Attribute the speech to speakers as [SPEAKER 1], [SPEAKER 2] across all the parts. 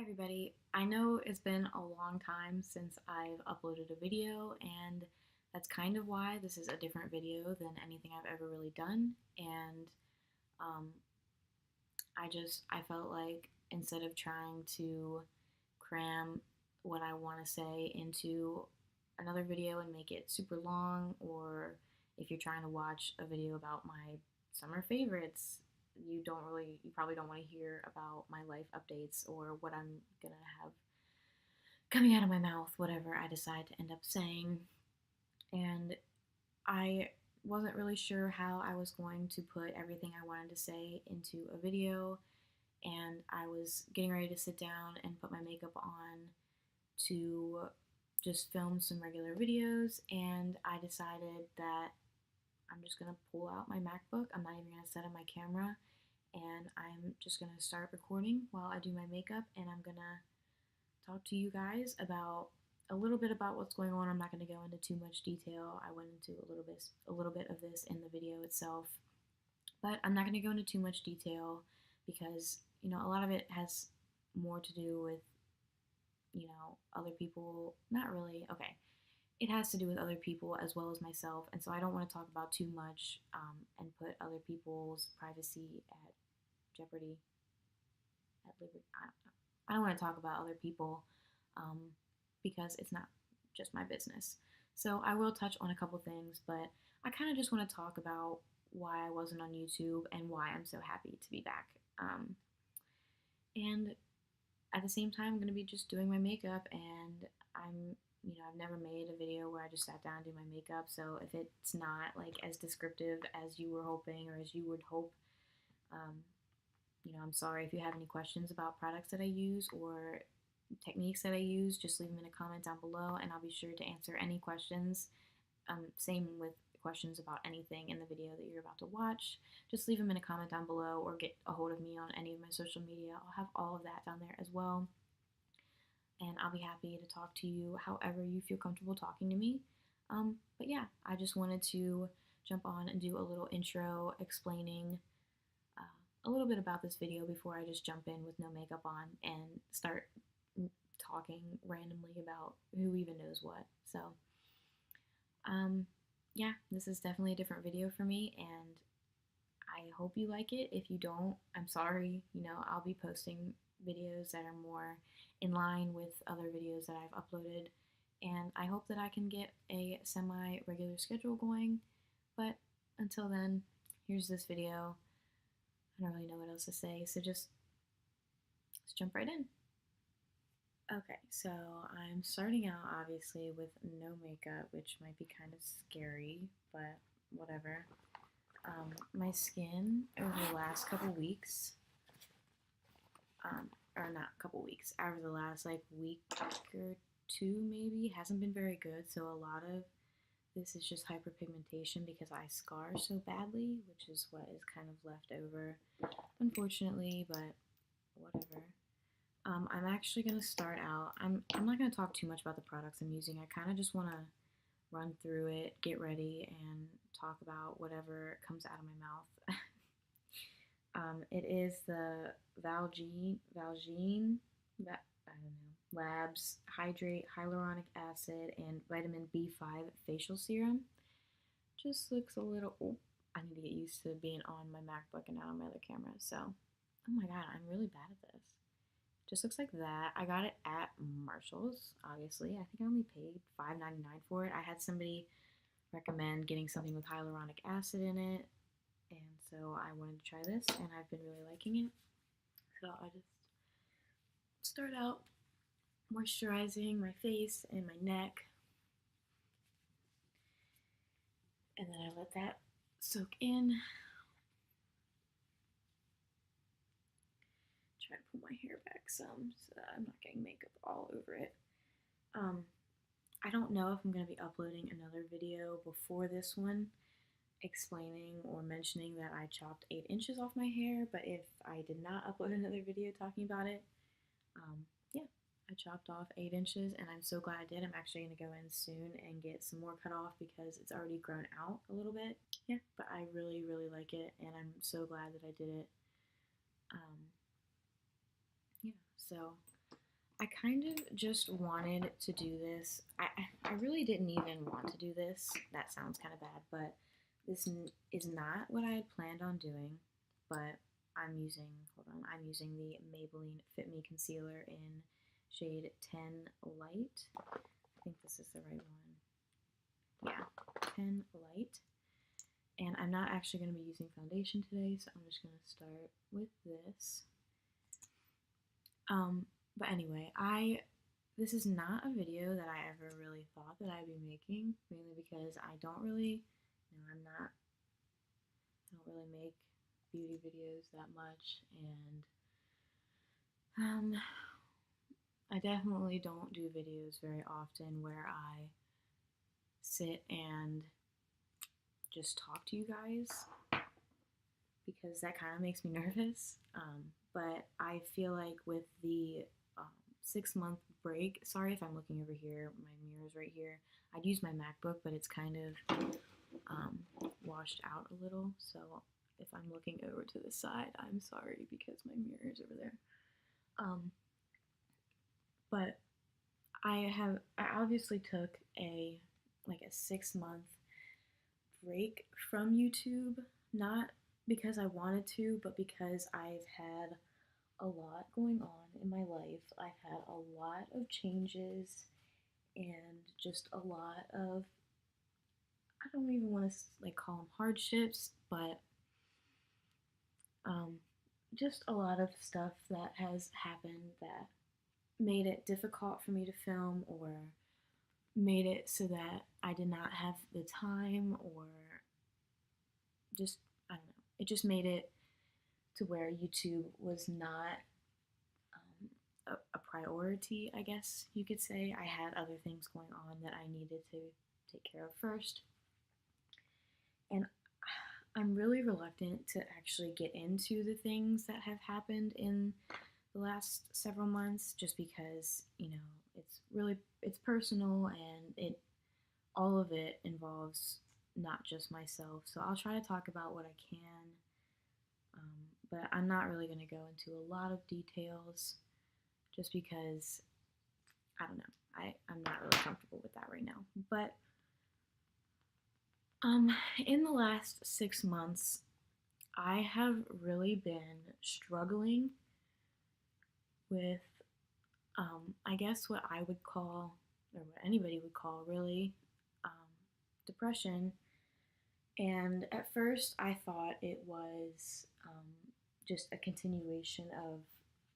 [SPEAKER 1] Hi everybody. I know it's been a long time since I've uploaded a video, and that's kind of why this is a different video than anything I've ever really done. And um, I felt like instead of trying to cram what I want to say into another video and make it super long, or if you're trying to watch a video about my summer favorites, you probably don't want to hear about my life updates or what I'm gonna have coming out of my mouth, whatever I decide to end up saying. And I wasn't really sure how I was going to put everything I wanted to say into a video, and I was getting ready to sit down and put my makeup on to just film some regular videos, and I decided that I'm just gonna pull out my MacBook. I'm not even gonna set up my camera, and I'm just gonna start recording while I do my makeup, and I'm gonna talk to you guys about a little bit about what's going on. I'm not going to go into too much detail. I went into a little bit of this in the video itself, but I'm not going to go into too much detail because a lot of it has more to do with other people. Not really. Okay, it has to do with other people as well as myself, and so I don't want to talk about too much and put other people's privacy at jeopardy, at liberty. I don't want to talk about other people um, because it's not just my business. So I will touch on a couple things, but I kind of just want to talk about why I wasn't on YouTube and why I'm so happy to be back. And at the same time, I'm going to be just doing my makeup, and I've never made a video where I just sat down and do my makeup. So if it's not like as descriptive as you were hoping or as you would hope, um, I'm sorry. If you have any questions about products that I use or techniques that I use, just leave them in a comment down below, and I'll be sure to answer any questions. Same with questions about anything in the video that you're about to watch. Just leave them in a comment down below or get a hold of me on any of my social media. I'll have all of that down there as well, and I'll be happy to talk to you however you feel comfortable talking to me. But yeah, I just wanted to jump on and do a little intro explaining a little bit about this video before I just jump in with no makeup on and start talking randomly about who even knows what. So, yeah, this is definitely a different video for me, and I hope you like it. If you don't, I'm sorry. I'll be posting videos that are more in line with other videos that I've uploaded, and I hope that I can get a semi-regular schedule going. But until then, here's this video. I don't really know what else to say, so just let's jump right in. Okay, so I'm starting out obviously with no makeup, which might be kind of scary, but whatever. My skin over the last couple weeks, or not couple weeks, over the last like week or two maybe, hasn't been very good. So a lot of this is just hyperpigmentation because I scar so badly, which is what is kind of left over, unfortunately, but whatever. I'm actually going to start out. I'm not going to talk too much about the products I'm using. I kind of just want to run through it, get ready, and talk about whatever comes out of my mouth. It is the I don't know, Labs Hydrate Hyaluronic Acid and Vitamin B5 Facial Serum. Just looks a little, oh, I need to get used to being on my MacBook and not on my other camera. So, oh my god, I'm really bad at this. Just looks like that. I got it at Marshall's, obviously. I think I only paid $5.99 for it. I had somebody recommend getting something with hyaluronic acid in it, and so I wanted to try this, and I've been really liking it. So I just start out moisturizing my face and my neck, and then I let that soak in. Try to pull my hair back some so that I'm not getting makeup all over it. I don't know if I'm going to be uploading another video before this one explaining or mentioning that I chopped 8 inches off my hair, but if I did not upload another video talking about it, yeah, I chopped off 8 inches, and I'm so glad I did. I'm actually going to go in soon and get some more cut off because it's already grown out a little bit. Yeah, but I really, really like it, and I'm so glad that I did it. Yeah, so I kind of just wanted to do this. I really didn't even want to do this. That sounds kind of bad, but this is not what I had planned on doing. But I'm using the Maybelline Fit Me Concealer in shade 10 Light. I think this is the right one. Yeah, 10 Light. And I'm not actually going to be using foundation today, so I'm just going to start with this. But anyway, this is not a video that I ever really thought that I'd be making, mainly because I don't really, I don't really make beauty videos that much, and I definitely don't do videos very often where I sit and just talk to you guys, because that kind of makes me nervous. But I feel like with the 6-month break, sorry if I'm looking over here, my mirror's right here. I'd use my MacBook, but it's kind of washed out a little, so if I'm looking over to the side, I'm sorry because my mirror is over there. But I obviously took a 6-month break from YouTube, not because I wanted to, but because I've had a lot going on in my life. I've had a lot of changes and just a lot of, I don't even want to call them hardships, but just a lot of stuff that has happened that made it difficult for me to film, or made it so that I did not have the time, or just, I don't know. It just made it to where YouTube was not a priority, I guess you could say. I had other things going on that I needed to take care of first. And I'm really reluctant to actually get into the things that have happened in the last several months, just because, it's personal, and all of it involves not just myself. So I'll try to talk about what I can, but I'm not really going to go into a lot of details, just because, I don't know, I'm not really comfortable with that right now. But in the last 6 months, I have really been struggling with, I guess what I would call, or what anybody would call really, um, depression. And at first, I thought it was just a continuation of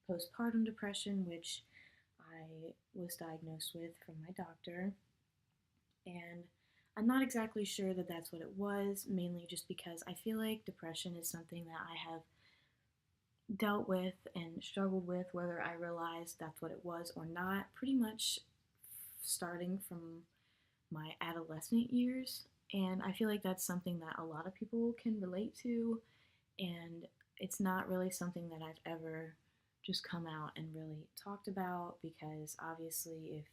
[SPEAKER 1] postpartum depression, which I was diagnosed with from my doctor. And I'm not exactly sure that that's what it was, mainly just because I feel like depression is something that I have dealt with and struggled with, whether I realized that's what it was or not, pretty much starting from my adolescent years. And I feel like that's something that a lot of people can relate to, and it's not really something that I've ever just come out and really talked about, because obviously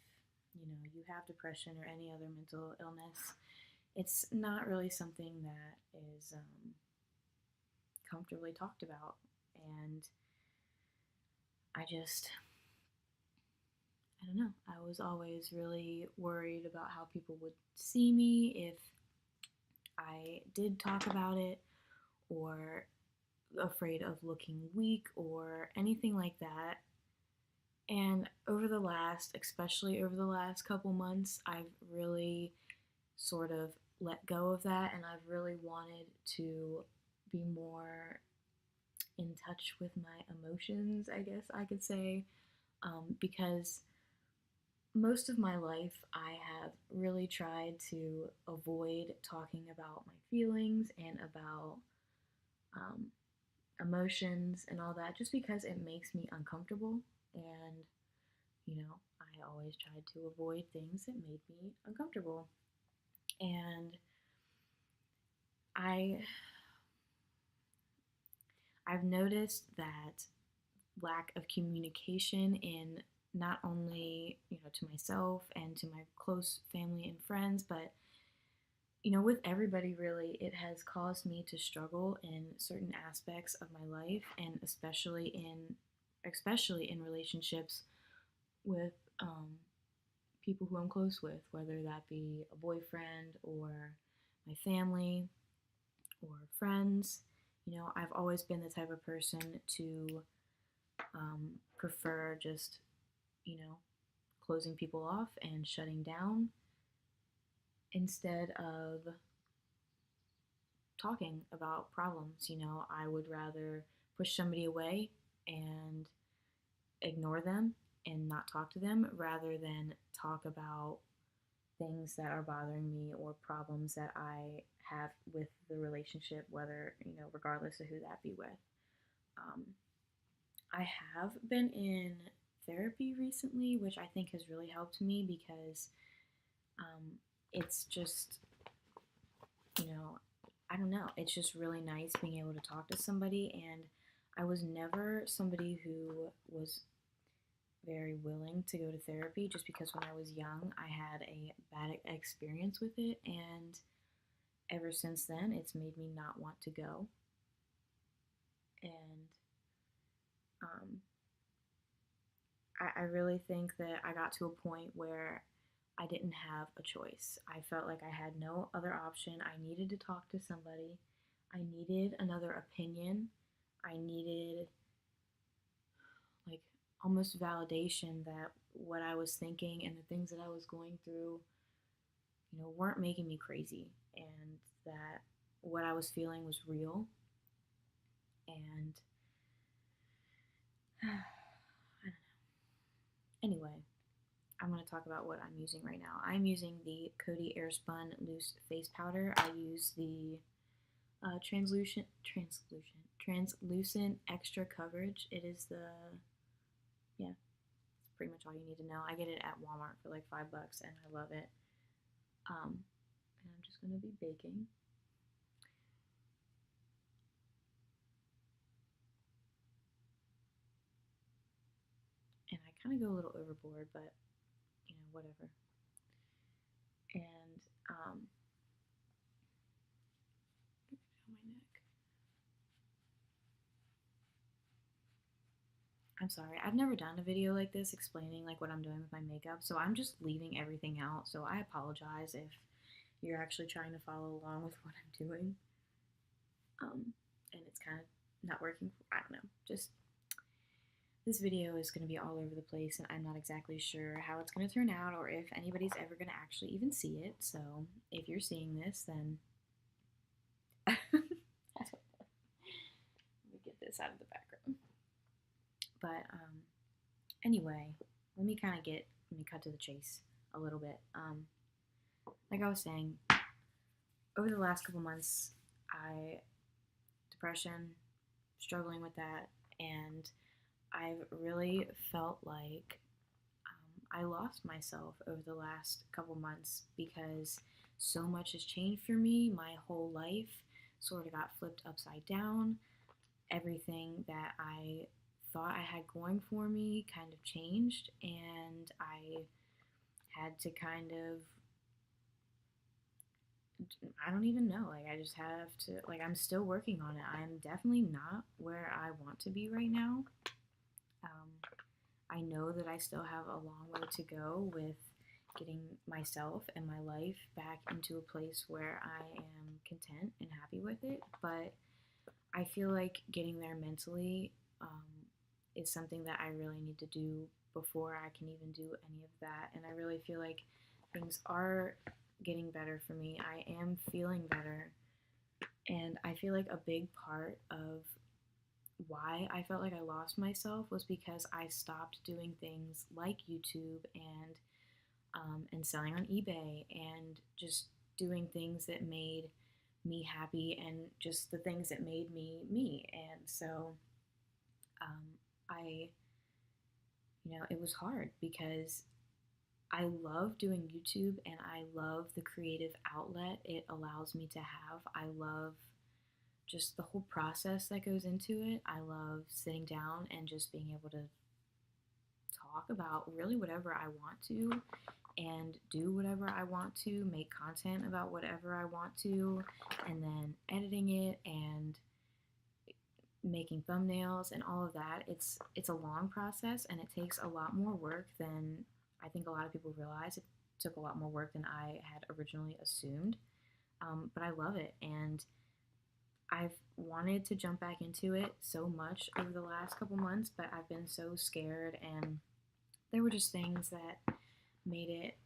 [SPEAKER 1] if you have depression or any other mental illness, it's not really something that is comfortably talked about. And I just, I don't know, I was always really worried about how people would see me if I did talk about it, or afraid of looking weak or anything like that. And especially over the last couple months, I've really sort of let go of that, and I've really wanted to be more in touch with my emotions, I guess I could say, because most of my life I have really tried to avoid talking about my feelings and about um, emotions and all that, just because it makes me uncomfortable. And, I always tried to avoid things that made me uncomfortable. And I I've noticed that lack of communication in not only, to myself and to my close family and friends, but with everybody really, it has caused me to struggle in certain aspects of my life, and especially in relationships with people who I'm close with, whether that be a boyfriend or my family or friends. You know, I've always been the type of person to prefer just, you know, closing people off and shutting down instead of talking about problems. You know, I would rather push somebody away and ignore them and not talk to them rather than talk about things that are bothering me or problems that I have with the relationship, whether, you know, regardless of who that be with. Um, I have been in therapy recently, which I think has really helped me because um, it's just, you know, I don't know, it's just really nice being able to talk to somebody. And I was never somebody who was very willing to go to therapy just because when I was young, I had a bad experience with it. And ever since then, it's made me not want to go. And um, I really think that I got to a point where I didn't have a choice. I felt like I had no other option. I needed to talk to somebody. I needed another opinion. I needed, like, almost validation that what I was thinking and the things that I was going through, you know, weren't making me crazy and that what I was feeling was real. And I don't know. Anyway, I'm going to talk about what I'm using right now. I'm using the Coty Airspun Loose Face Powder. I use the translucent extra coverage. It is the, yeah, it's pretty much all you need to know. I get it at Walmart for like $5 and I love it. And I'm just going to be baking. And I kind of go a little overboard, but you know, whatever. And my neck. I'm sorry, I've never done a video like this explaining like what I'm doing with my makeup, so I'm just leaving everything out. So I apologize if you're actually trying to follow along with what I'm doing. And it's kind of not working. I don't know. Just this video is going to be all over the place, and I'm not exactly sure how it's going to turn out or if anybody's ever going to actually even see it. So if you're seeing this, then let me get this out of the background. But anyway, let me cut to the chase a little bit. Like I was saying, over the last couple months, depression, struggling with that, and I've really felt like I lost myself over the last couple months because so much has changed for me. My whole life sort of got flipped upside down. Everything that I thought I had going for me kind of changed, and I had to kind of, I don't even know, like, I just have to, like, I'm still working on it. I'm definitely not where I want to be right now. I know that I still have a long way to go with getting myself and my life back into a place where I am content and happy with it, but I feel like getting there mentally is something that I really need to do before I can even do any of that. And I really feel like things are getting better for me. I am feeling better. And I feel like a big part of why I felt like I lost myself was because I stopped doing things like YouTube and selling on eBay and just doing things that made me happy and just the things that made me me. And so I, you know, it was hard because I love doing YouTube and I love the creative outlet it allows me to have. I love just the whole process that goes into it. I love sitting down and just being able to talk about really whatever I want to and do whatever I want to, make content about whatever I want to, and then editing it and making thumbnails and all of that. It's a long process and it takes a lot more work than I think a lot of people realize. It took a lot more work than I had originally assumed, but I love it, and I've wanted to jump back into it so much over the last couple months, but I've been so scared, and there were just things that made it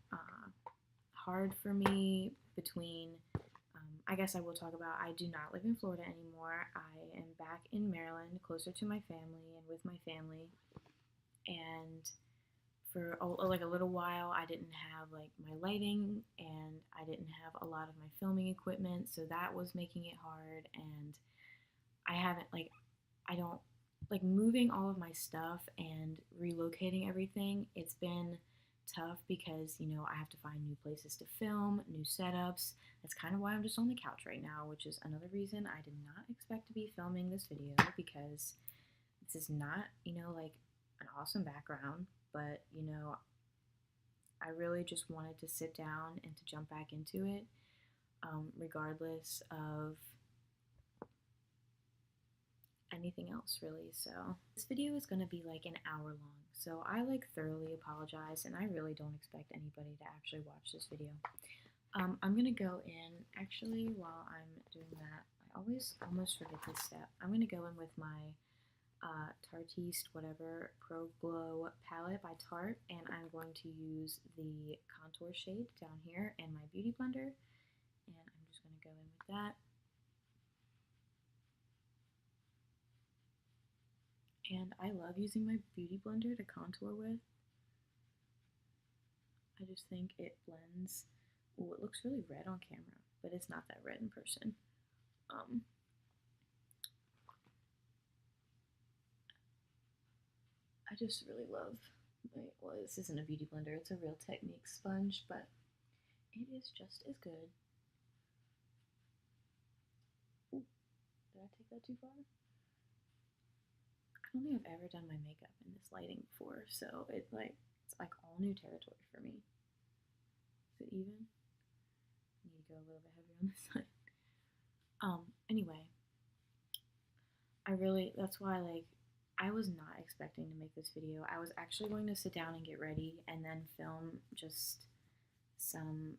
[SPEAKER 1] hard for me between I guess I will talk about I do not live in Florida anymore. I am back in Maryland, closer to my family and with my family. And for like a little while, I didn't have like my lighting and I didn't have a lot of my filming equipment, so that was making it hard. And I haven't like I don't like moving all of my stuff and relocating everything. It's been tough because, you know, I have to find new places to film, new setups. That's kind of why I'm just on the couch right now, which is another reason I did not expect to be filming this video, because this is not, you know, like an awesome background, but, you know, I really just wanted to sit down and to jump back into it, regardless of anything else really. So this video is going to be like an hour long, so I like thoroughly apologize, and I really don't expect anybody to actually watch this video. I'm going to go in, actually, while I'm doing that, I almost forget this step. I'm going to go in with my Tartiste whatever Pro Glow palette by Tarte, and I'm going to use the contour shade down here and my beauty blender, and I'm just going to go in with that. And I love using my beauty blender to contour with. I just think it blends. Oh, it looks really red on camera, but it's not that red in person. I just really love well, this isn't a beauty blender, it's a Real Technique sponge, but it is just as good. Ooh, did I take that too far? I don't think I've ever done my makeup in this lighting before, so it's like all new territory for me. Is it even? I need to go a little bit heavier on this side. Anyway, that's why, like, I was not expecting to make this video. I was actually going to sit down and get ready and then film just some,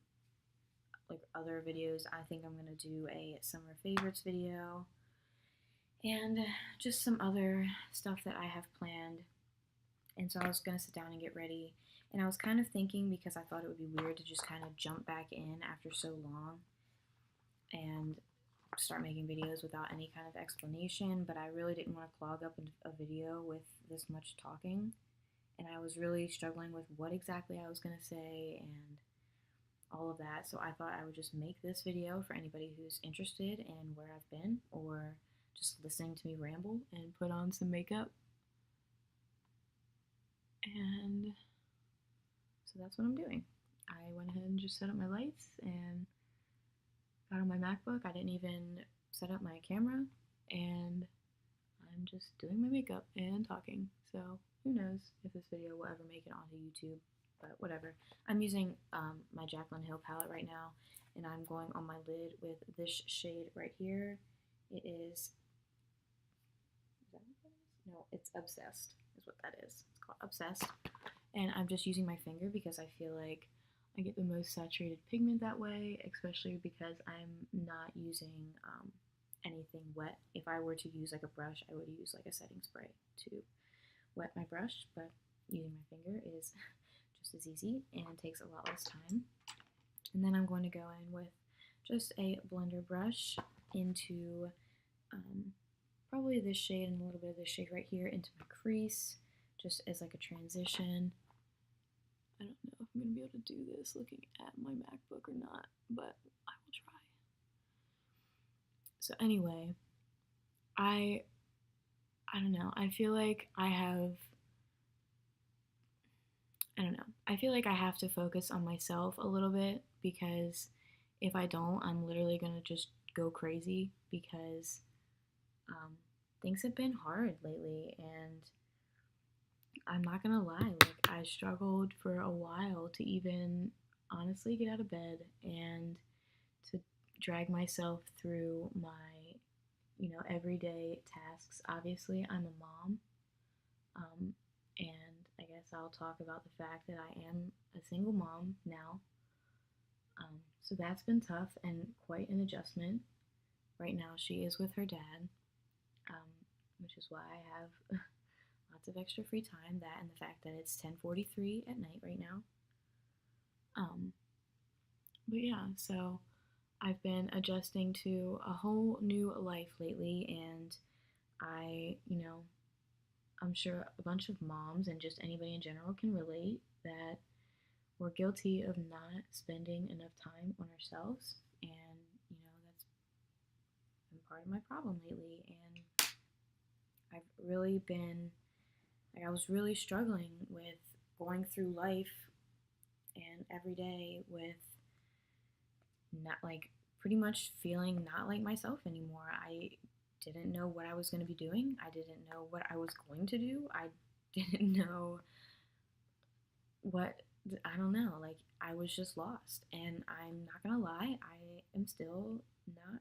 [SPEAKER 1] like, other videos. I think I'm going to do a summer favorites video and just some other stuff that I have planned. And so I was going to sit down and get ready. And I was kind of thinking, because I thought it would be weird to just kind of jump back in after so long and start making videos without any kind of explanation, but I really didn't want to clog up a video with this much talking, and I was really struggling with what exactly I was going to say and all of that, so I thought I would just make this video for anybody who's interested in where I've been, or just listening to me ramble and put on some makeup. And so that's what I'm doing. I went ahead and just set up my lights and got on my MacBook. I didn't even set up my camera, and I'm just doing my makeup and talking. So who knows if this video will ever make it onto YouTube, but whatever. I'm using my Jaclyn Hill palette right now, and I'm going on my lid with this shade right here. It is that what that is? No, it's Obsessed is what that is. It's called Obsessed. And I'm just using my finger because I feel like I get the most saturated pigment that way, especially because I'm not using anything wet. If I were to use like a brush, I would use like a setting spray to wet my brush, but using my finger is just as easy and takes a lot less time. And then I'm going to go in with just a blender brush into probably this shade and a little bit of this shade right here into my crease, just as like a transition. I don't know if I'm going to be able to do this looking at my MacBook or not, but I will try. So anyway, I don't know. I feel like I feel like I have to focus on myself a little bit, because if I don't, I'm literally going to just go crazy, because things have been hard lately, and I'm not gonna lie, like, I struggled for a while to even honestly get out of bed and to drag myself through my everyday tasks. Obviously, I'm a mom, um, and I guess I'll talk about the fact that I am a single mom now. So that's been tough and quite an adjustment. Right now, she is with her dad, um, which is why I have lots of extra free time. That and the fact that it's 10:43 at night right now. Um, but yeah, so I've been adjusting to a whole new life lately, and I'm sure a bunch of moms and just anybody in general can relate that we're guilty of not spending enough time on ourselves, and that's been part of my problem lately. And I've really been like I was really struggling with going through life and every day with not like pretty much feeling not like myself anymore. I didn't know what I was going to be doing. I didn't know what I was going to do. I didn't know what I don't know. Like I was just lost, and I'm not gonna lie, I am still not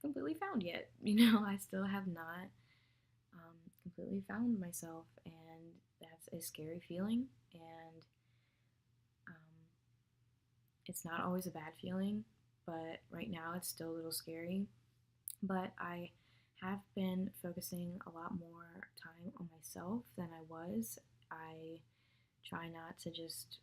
[SPEAKER 1] completely found yet. I still have not completely found myself, and that's a scary feeling. And um, it's not always a bad feeling, but right now it's still a little scary. But I have been focusing a lot more time on myself than I was. I try not to just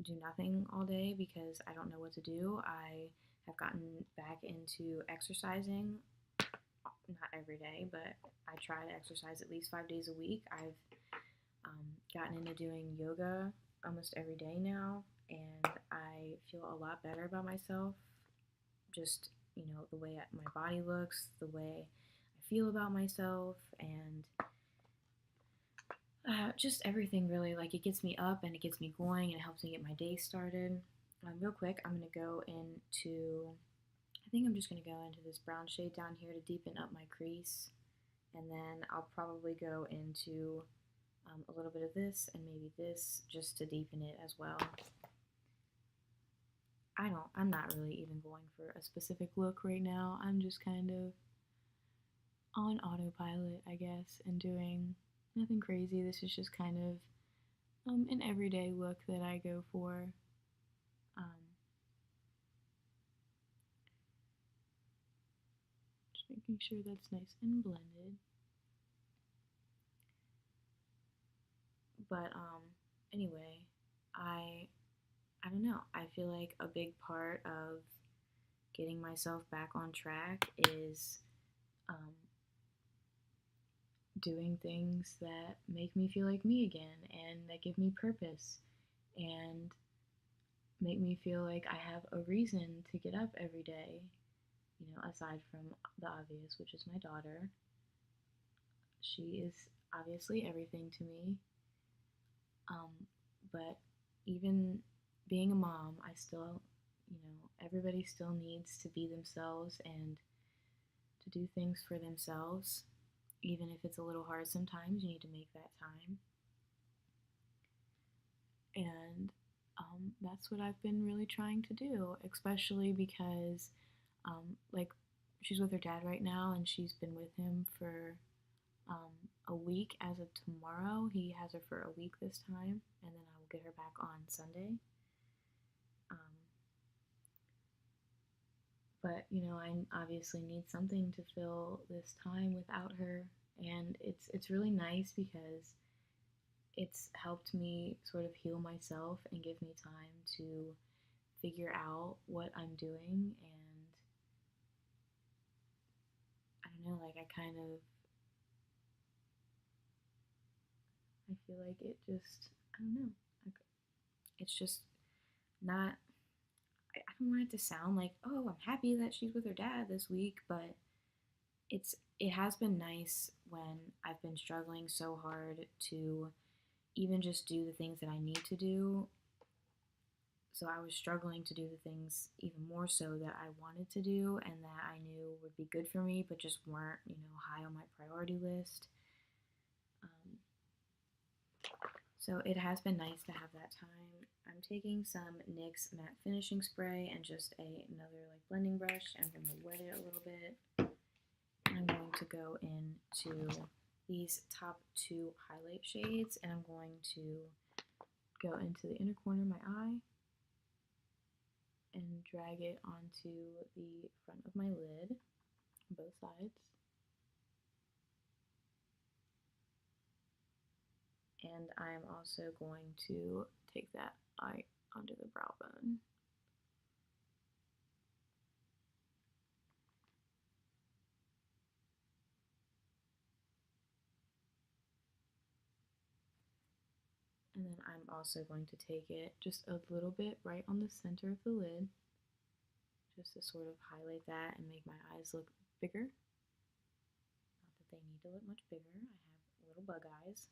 [SPEAKER 1] do nothing all day because I don't know what to do. I have gotten back into exercising, not every day, but I try to exercise at least 5 days a week. I've gotten into doing yoga almost every day now, and I feel a lot better about myself. Just, the way my body looks, the way I feel about myself, and just everything really. Like it gets me up and it gets me going and it helps me get my day started. Real quick, I'm going to go into, I think I'm just going to go into this brown shade down here to deepen up my crease. And then I'll probably go into a little bit of this and maybe this just to deepen it as well. I'm not really even going for a specific look right now. I'm just kind of on autopilot, I guess, and doing nothing crazy. This is just kind of an everyday look that I go for. Just making sure that's nice and blended. But anyway, I don't know. I feel like a big part of getting myself back on track is um, doing things that make me feel like me again and that give me purpose and make me feel like I have a reason to get up every day, aside from the obvious, which is my daughter. She is obviously everything to me. But even being a mom, I still, everybody still needs to be themselves and to do things for themselves. Even if it's a little hard sometimes, you need to make that time. And that's what I've been really trying to do, especially because, like, she's with her dad right now, and she's been with him for a week as of tomorrow. He has her for a week this time, and then I will get her back on Sunday. But I obviously need something to fill this time without her, and it's really nice because it's helped me sort of heal myself and give me time to figure out what I'm doing. And I don't know, like I feel like it just, I don't know, like it's just not, I don't want it to sound like, oh, I'm happy that she's with her dad this week, but it has been nice when I've been struggling so hard to even just do the things that I need to do. So I was struggling to do the things even more so that I wanted to do and that I knew would be good for me, but just weren't, high on my priority list. Um, So it has been nice to have that time. I'm taking some NYX matte finishing spray and just another like blending brush. I'm going to wet it a little bit. I'm going to go into these top two highlight shades, and I'm going to go into the inner corner of my eye and drag it onto the front of my lid on both sides. And I'm also going to take that eye under the brow bone. And then I'm also going to take it just a little bit right on the center of the lid, just to sort of highlight that and make my eyes look bigger. Not that they need to look much bigger. I have little bug eyes.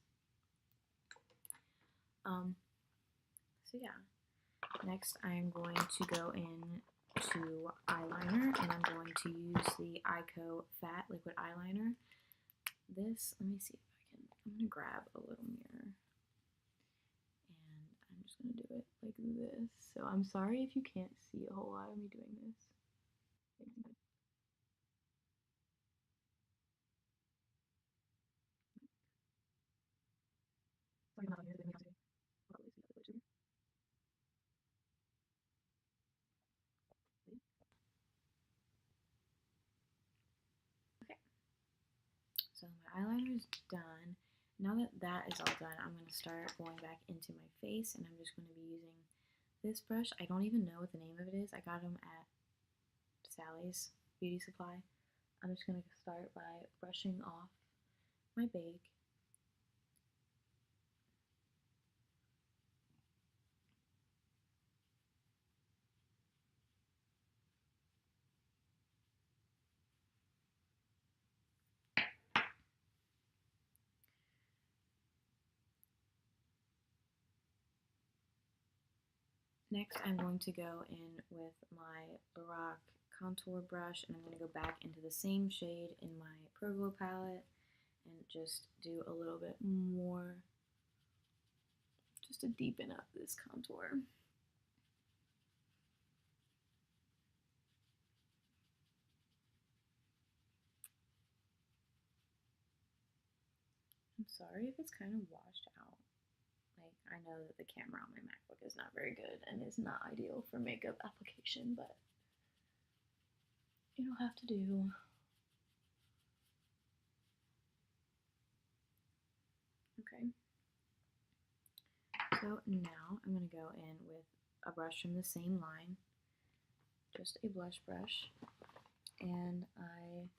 [SPEAKER 1] So yeah, next I'm going to go in to eyeliner, and I'm going to use the Eyeko Fat Liquid Eyeliner. This, let me see if I can, I'm going to grab a little mirror, and I'm just going to do it like this. So I'm sorry if you can't see a whole lot of me doing this. Okay, so my eyeliner is done. Now that that is all done, I'm going to start going back into my face, and I'm just going to be using this brush. I don't even know what the name of it is. I got them at Sally's Beauty Supply. I'm just going to start by brushing off my bake. Next, I'm going to go in with my Lorac contour brush, and I'm going to go back into the same shade in my Pro Glow palette and just do a little bit more just to deepen up this contour. I'm sorry if it's kind of washed out. Like, I know that the camera on my MacBook is not very good and is not ideal for makeup application, but it'll have to do. Okay. So now I'm going to go in with a brush from the same line, just a blush brush, and I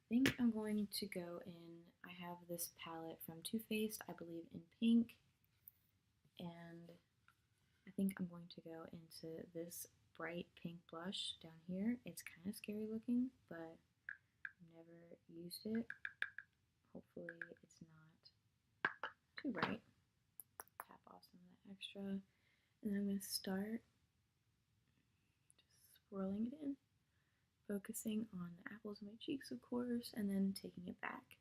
[SPEAKER 1] think I'm going to go in, I have this palette from Too Faced, I believe in pink, and I think I'm going to go into this bright pink blush down here. It's kind of scary looking, but I've never used it. Hopefully it's not too bright. Tap off some of that extra, and then I'm going to start just swirling it in, focusing on the apples of my cheeks, of course, and then taking it back.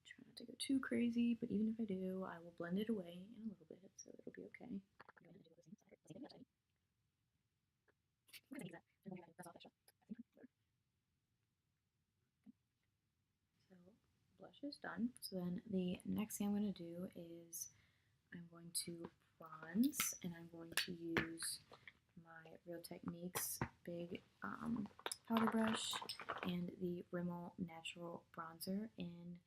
[SPEAKER 1] Try not to go too crazy, but even if I do, I will blend it away in a little bit, so it'll be okay. So blush is done. So then the next thing I'm going to do is I'm going to bronze, and I'm going to use my Real Techniques big powder brush and the Rimmel Natural Bronzer in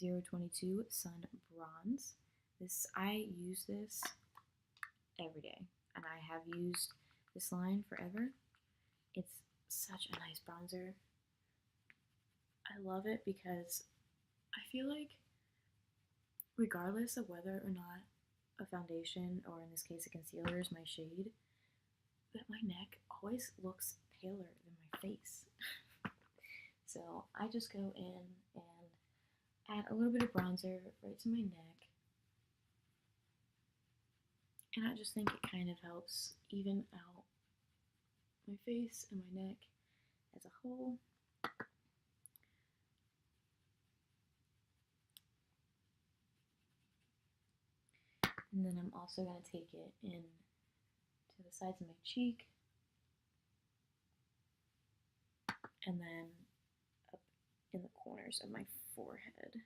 [SPEAKER 1] 022 Sun Bronze. I use this every day, and I have used this line forever. It's such a nice bronzer. I love it because I feel like regardless of whether or not a foundation, or in this case a concealer, is my shade, that my neck always looks paler than my face. So I just go in and add a little bit of bronzer right to my neck, and I just think it kind of helps even out my face and my neck as a whole. And then I'm also going to take it in to the sides of my cheek, and then up in the corners of my forehead.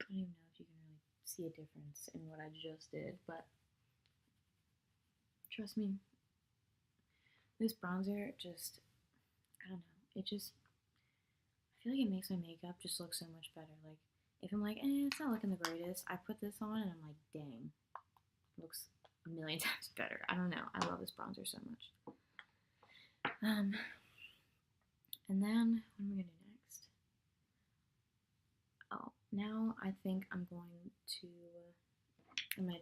[SPEAKER 1] I don't even know if you can really see a difference in what I just did, but trust me, this bronzer just, I don't know, it just, I feel like it makes my makeup just look so much better. Like, if I'm like, it's not looking the greatest, I put this on and I'm like, dang, it looks a million times better. I don't know, I love this bronzer so much. And then, what am I going to do next? Oh, now I think I'm going to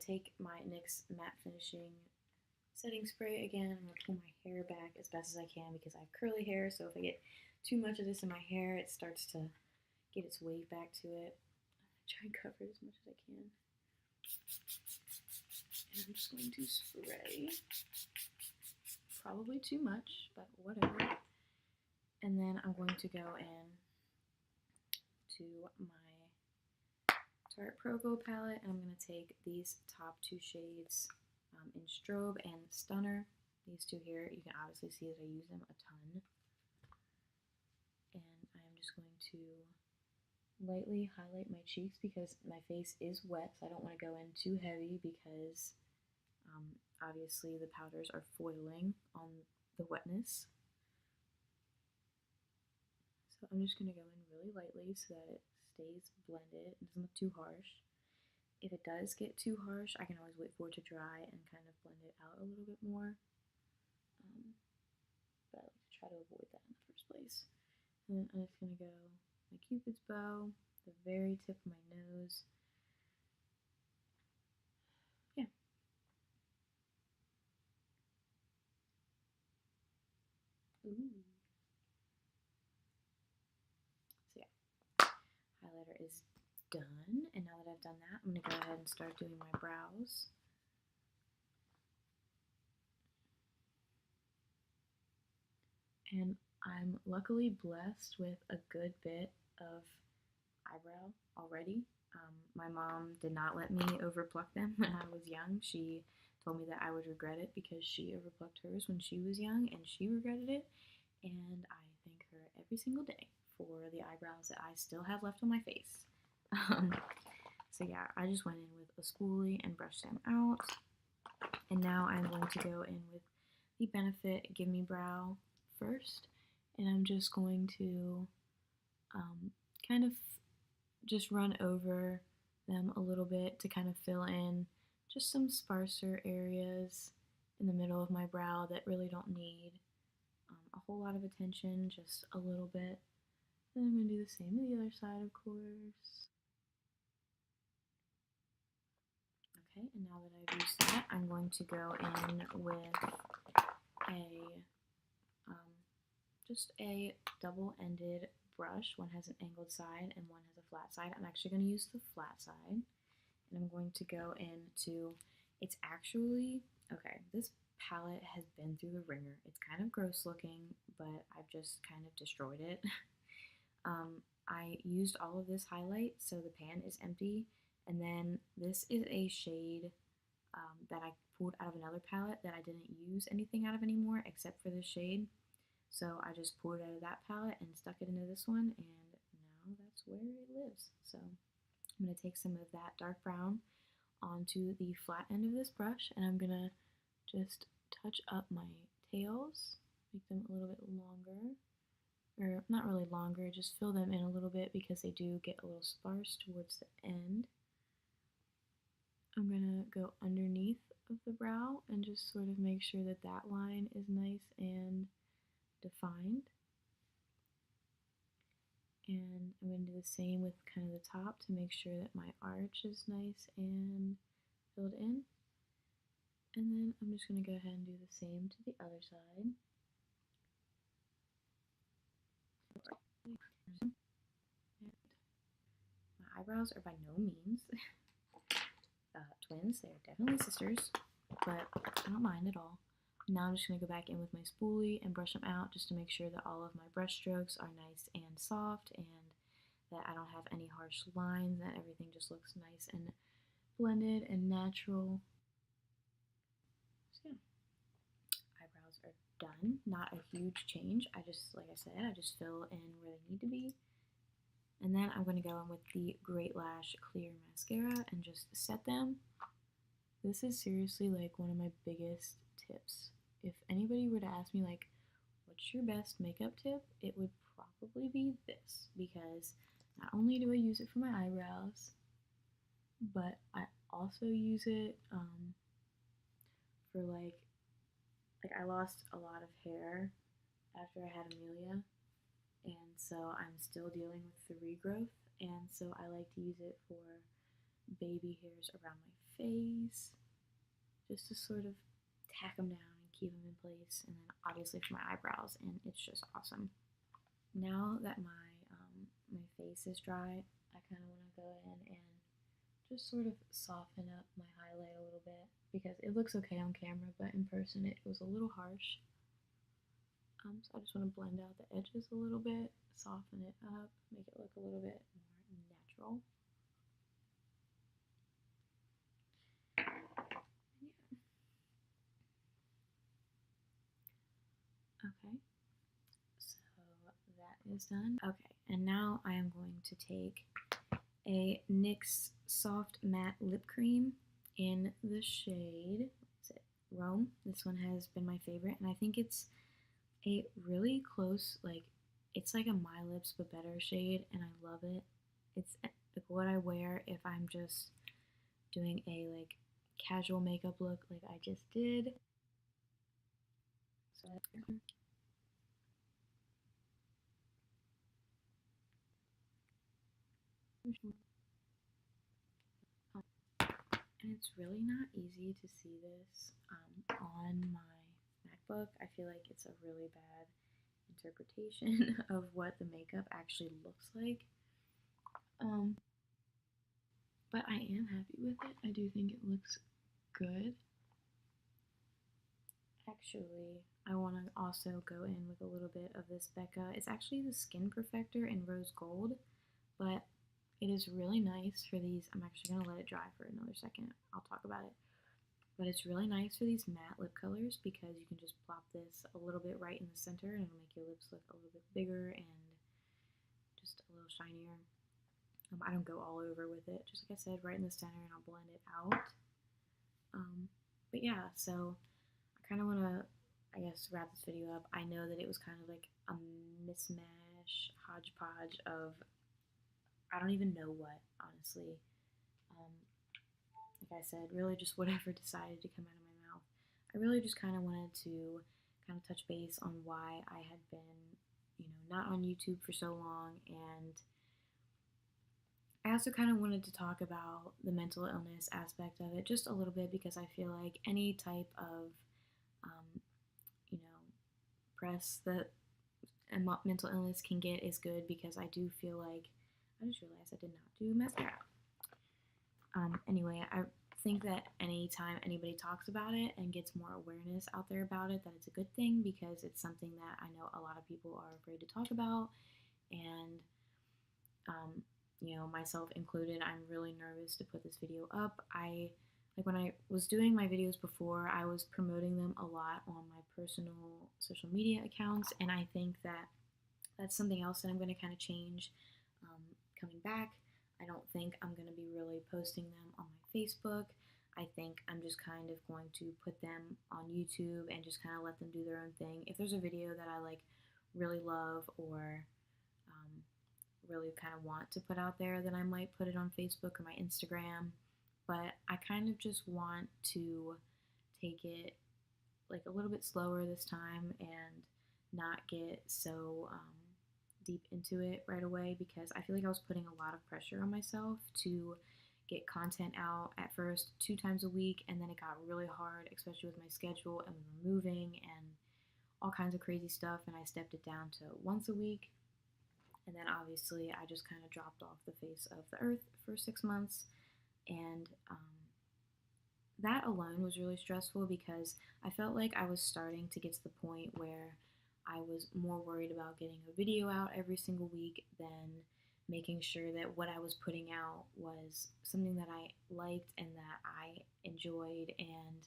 [SPEAKER 1] take my NYX Matte Finishing Setting Spray again. I'm going to pull my hair back as best as I can because I have curly hair, so if I get too much of this in my hair, it starts to get its wave back to it. I'm going to try and cover it as much as I can. And I'm just going to spray. Probably too much, but whatever. And then I'm going to go in to my Tarte Pro Glow palette, and I'm going to take these top two shades in Strobe and Stunner. These two here, you can obviously see that I use them a ton. And I'm just going to lightly highlight my cheeks because my face is wet, so I don't want to go in too heavy because obviously the powders are foiling on the wetness. So I'm just going to go in really lightly so that it stays blended and doesn't look too harsh. If it does get too harsh, I can always wait for it to dry and kind of blend it out a little bit more. But I like to try to avoid that in the first place. And then I'm just going to go my Cupid's bow, the very tip of my nose. Yeah. Ooh. So yeah, highlighter is done. And now that I've done that, I'm going to go ahead and start doing my brows. And I'm luckily blessed with a good bit of eyebrow already. My mom did not let me overpluck them when I was young. She told me that I would regret it because she overplucked hers when she was young and she regretted it. And I thank her every single day for the eyebrows that I still have left on my face. So yeah, I just went in with a spoolie and brushed them out. And now I'm going to go in with the Benefit Give Me Brow first. And I'm just going to kind of just run over them a little bit to kind of fill in just some sparser areas in the middle of my brow that really don't need a whole lot of attention, just a little bit. Then I'm going to do the same to the other side, of course. Okay, and now that I've used that, I'm going to go in with just a double-ended brush. One has an angled side and one has a flat side. I'm actually going to use the flat side, and I'm going to go into, it's actually, okay, this palette has been through the ringer. It's kind of gross looking, but I've just kind of destroyed it. I used all of this highlight, so the pan is empty, and then this is a shade that I pulled out of another palette that I didn't use anything out of anymore except for this shade. So I just pulled it out of that palette and stuck it into this one, and now that's where it lives. So I'm going to take some of that dark brown onto the flat end of this brush, and I'm going to just touch up my tails, make them a little bit longer, or not really longer, just fill them in a little bit because they do get a little sparse towards the end. I'm going to go underneath of the brow and just sort of make sure that that line is nice and defined. And I'm going to do the same with kind of the top to make sure that my arch is nice and filled in. And then I'm just going to go ahead and do the same to the other side. My eyebrows are by no means twins. They are definitely sisters, but I don't mind at all. Now I'm just going to go back in with my spoolie and brush them out just to make sure that all of my brush strokes are nice and soft and that I don't have any harsh lines, that everything just looks nice and blended and natural. So yeah, eyebrows are done. Not a huge change. I just, like I said, I just fill in where they need to be. And then I'm going to go in with the Great Lash Clear Mascara and just set them. This is seriously like one of my biggest tips. If anybody were to ask me like, what's your best makeup tip? It would probably be this, because not only do I use it for my eyebrows, but I also use it for like I lost a lot of hair after I had Amelia, and so I'm still dealing with the regrowth, and so I like to use it for baby hairs around my face, just to sort of tack them down and keep them in place, and then obviously for my eyebrows, and it's just awesome. Now that my face is dry, I kind of want to go in and just sort of soften up my highlight a little bit, because it looks okay on camera, but in person it was a little harsh. So I just want to blend out the edges a little bit, soften it up, make it look a little bit more natural. Okay, so that is done. Okay, and now I am going to take a NYX Soft Matte Lip Cream in the shade, what is it, Rome. This one has been my favorite, and I think it's a really close, like, it's like a My Lips but better shade, and I love it. It's like what I wear if I'm just doing a like casual makeup look like I just did. So and it's really not easy to see this on my MacBook. I feel like it's a really bad interpretation of what the makeup actually looks like. Um, but I am happy with it. I do think it looks good. Actually, I want to also go in with a little bit of this Becca. It's actually the Skin Perfector in Rose Gold, but it is really nice for these. I'm actually going to let it dry for another second. I'll talk about it. But it's really nice for these matte lip colors because you can just plop this a little bit right in the center and it'll make your lips look a little bit bigger and just a little shinier. I don't go all over with it, just like I said, right in the center, and I'll blend it out. But yeah, so I kind of want to, I guess, wrap this video up. I know that it was kind of like a mismatch, hodgepodge of, I don't even know what, honestly. Um, like I said, really just whatever decided to come out of my mouth. I really just kind of wanted to kind of touch base on why I had been, not on YouTube for so long, and I also kind of wanted to talk about the mental illness aspect of it just a little bit, because I feel like any type of, um, you know, press that a mental illness can get is good, because I do feel like, I just realized I did not do mascara. Anyway, I think that anytime anybody talks about it and gets more awareness out there about it, that it's a good thing, because it's something that I know a lot of people are afraid to talk about, and myself included, I'm really nervous to put this video up. When I was doing my videos before, I was promoting them a lot on my personal social media accounts, and I think that that's something else that I'm going to kind of change coming back. I don't think I'm going to be really posting them on my Facebook. I think I'm just kind of going to put them on YouTube and just kind of let them do their own thing. If there's a video that I like really love or really kind of want to put out there, then I might put it on Facebook or my Instagram. But I kind of just want to take it like a little bit slower this time and not get so deep into it right away, because I feel like I was putting a lot of pressure on myself to get content out at first 2 times a week, and then it got really hard, especially with my schedule and moving and all kinds of crazy stuff, and I stepped it down to once a week. And then obviously I just kind of dropped off the face of the earth for 6 months, and that alone was really stressful because I felt like I was starting to get to the point where I was more worried about getting a video out every single week than making sure that what I was putting out was something that I liked and that I enjoyed and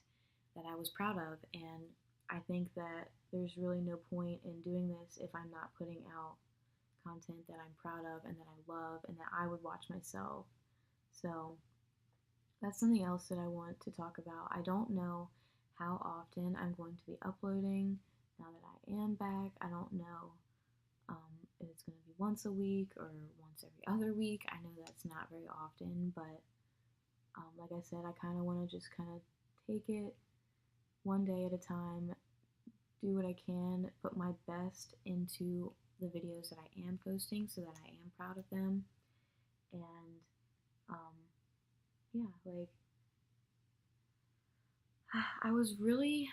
[SPEAKER 1] that I was proud of. And I think that there's really no point in doing this if I'm not putting out content that I'm proud of and that I love and that I would watch myself. So that's something else that I want to talk about. I don't know how often I'm going to be uploading now that I am back. I don't know if it's going to be once a week or once every other week. I know that's not very often, but like I said, I kind of want to just kind of take it one day at a time, do what I can, put my best into the videos that I am posting so that I am proud of them. And um, yeah, like I was really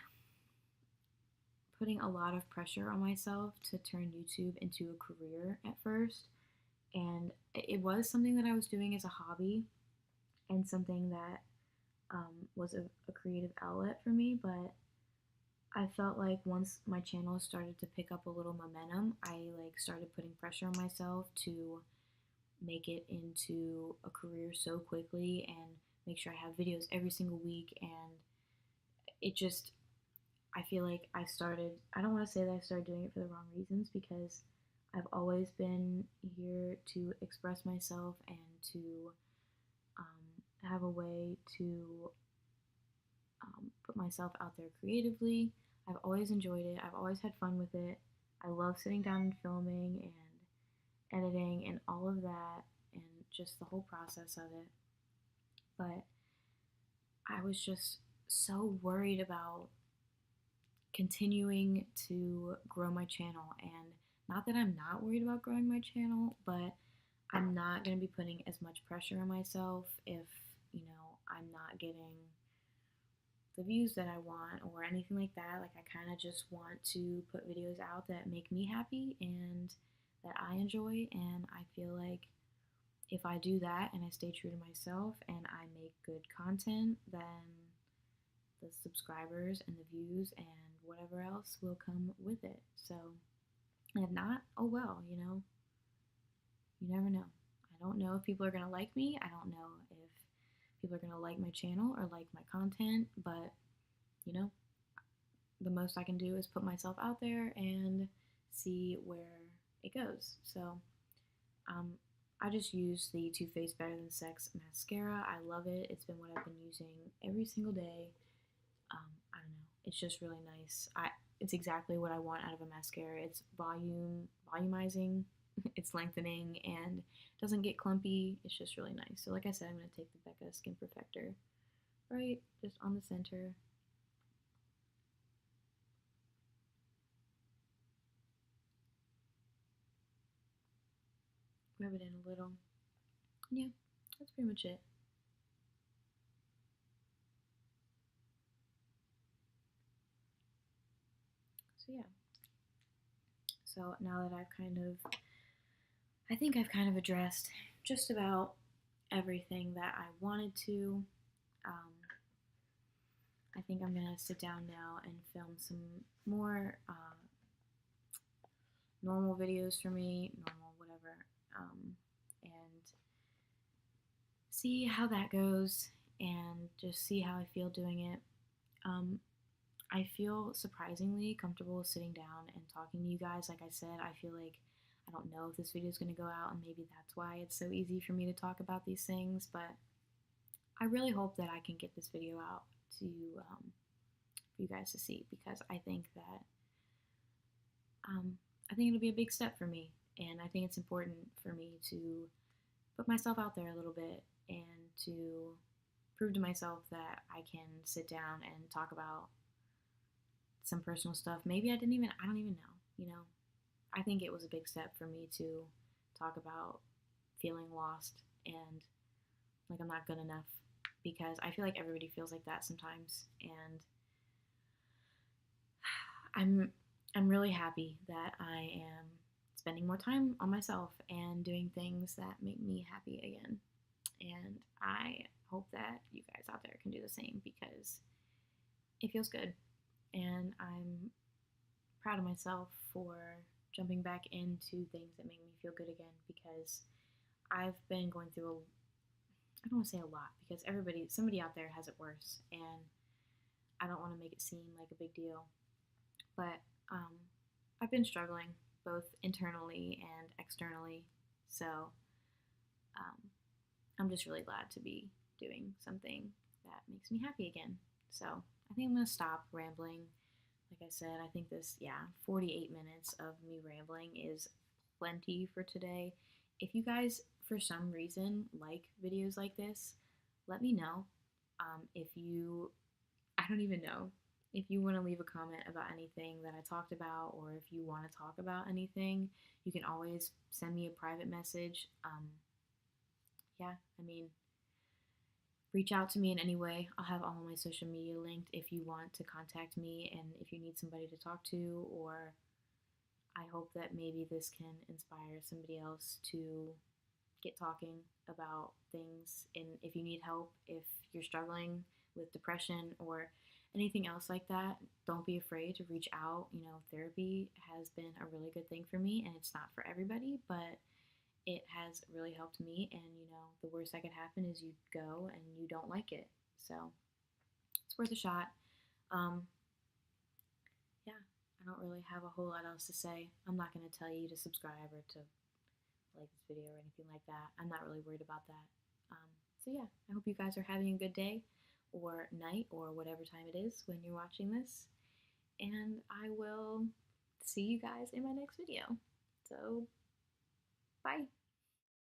[SPEAKER 1] putting a lot of pressure on myself to turn YouTube into a career at first. And it was something that I was doing as a hobby and something that was a creative outlet for me. But I felt like once my channel started to pick up a little momentum, I like started putting pressure on myself to make it into a career so quickly and make sure I have videos every single week. And it just, I feel like I don't want to say that I started doing it for the wrong reasons because I've always been here to express myself and to have a way to put myself out there creatively. I've always enjoyed it. I've always had fun with it. I love sitting down and filming and editing and all of that and just the whole process of it. But I was just so worried about continuing to grow my channel. And not that I'm not worried about growing my channel, but I'm not going to be putting as much pressure on myself if, I'm not getting the views that I want or anything like that. Like, I kind of just want to put videos out that make me happy and that I enjoy. And I feel like if I do that and I stay true to myself and I make good content, then the subscribers and the views and whatever else will come with it. So, and if not, oh well, you never know. I don't know if people are going to like me. I don't know if people are going to like my channel or like my content, but you know, the most I can do is put myself out there and see where it goes. So, um, I just use the Too Faced Better Than Sex mascara. I love it. It's been what I've been using every single day. I don't know. It's just really nice. It's exactly what I want out of a mascara. It's volumizing, it's lengthening, and doesn't get clumpy. It's just really nice. So like I said, I'm going to take the Becca Skin Perfector right just on the center. Rub it in a little. Yeah, that's pretty much it. So yeah. So now that I think I've kind of addressed just about everything that I wanted to. Um, I think I'm gonna sit down now and film some more normal videos for me, normal whatever, and see how that goes and just see how I feel doing it. Um, I feel surprisingly comfortable sitting down and talking to you guys. Like I said, I feel like I don't know if this video is going to go out, and maybe that's why it's so easy for me to talk about these things. But I really hope that I can get this video out to for you guys to see because I think it'll be a big step for me, and I think it's important for me to put myself out there a little bit and to prove to myself that I can sit down and talk about some personal stuff. Maybe I don't even know. I think it was a big step for me to talk about feeling lost and like I'm not good enough because I feel like everybody feels like that sometimes. And I'm really happy that I am spending more time on myself and doing things that make me happy again. And I hope that you guys out there can do the same because it feels good. And I'm proud of myself for jumping back into things that make me feel good again because I've been going through I don't want to say a lot because somebody out there has it worse, and I don't want to make it seem like a big deal. But um, I've been struggling both internally and externally, so um, I'm just really glad to be doing something that makes me happy again. So I think I'm gonna stop rambling. Like I said, I think 48 minutes of me rambling is plenty for today. If you guys, for some reason, like videos like this, let me know. If you, I don't even know, if you want to leave a comment about anything that I talked about, or if you want to talk about anything, you can always send me a private message. Yeah, I mean, reach out to me in any way. I'll have all of my social media linked if you want to contact me and if you need somebody to talk to, or I hope that maybe this can inspire somebody else to get talking about things. And if you need help, if you're struggling with depression or anything else like that, don't be afraid to reach out. You know, therapy has been a really good thing for me, and it's not for everybody, but it has really helped me. And you know, the worst that could happen is you go and you don't like it. So it's worth a shot. Um, yeah, I don't really have a whole lot else to say. I'm not going to tell you to subscribe or to like this video or anything like that. I'm not really worried about that. So yeah, I hope you guys are having a good day or night or whatever time it is when you're watching this. And I will see you guys in my next video. So, bye.